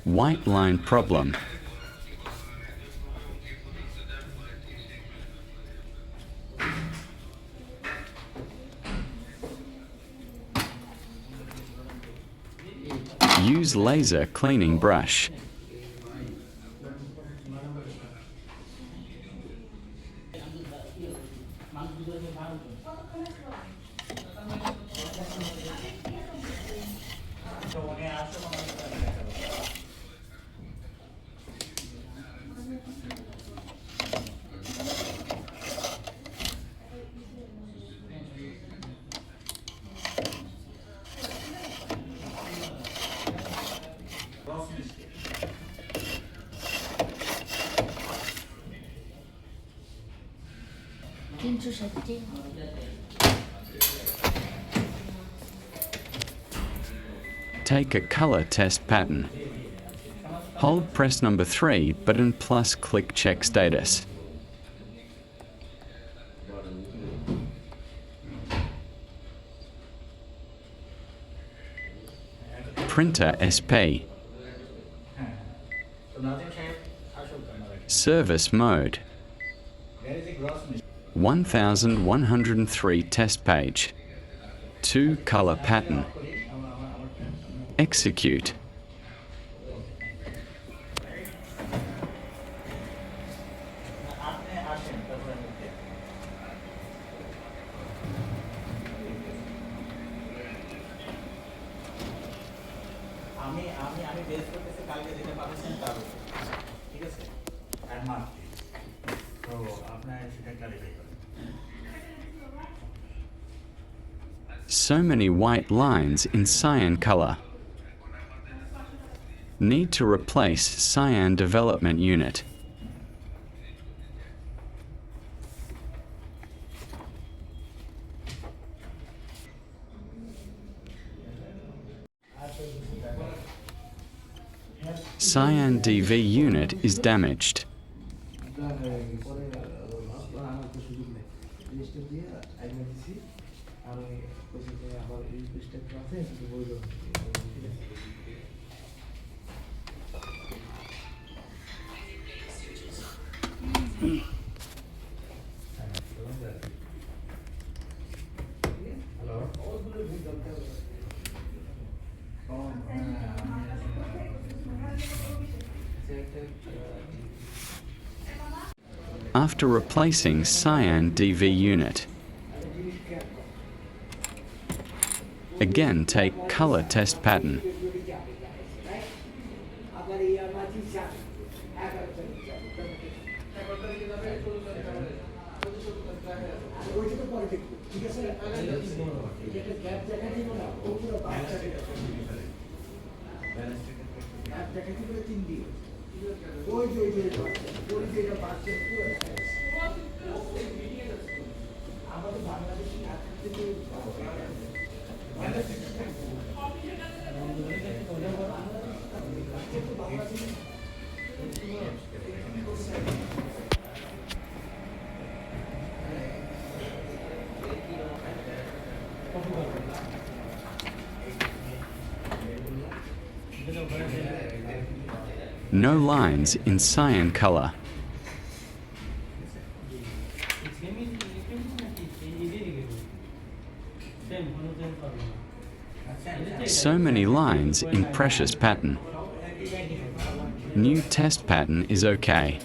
White line problem. Use laser cleaning brush. Take a color test pattern. Hold press number 3 button plus click check status. Printer SP. Service mode. 1103 test page. 2 color pattern. Execute. So many white lines in cyan color. Need to replace cyan development unit. Cyan DV unit is damaged. After replacing cyan DV unit, again take color test pattern. No lines in cyan color. So many lines in precious pattern. New test pattern is okay.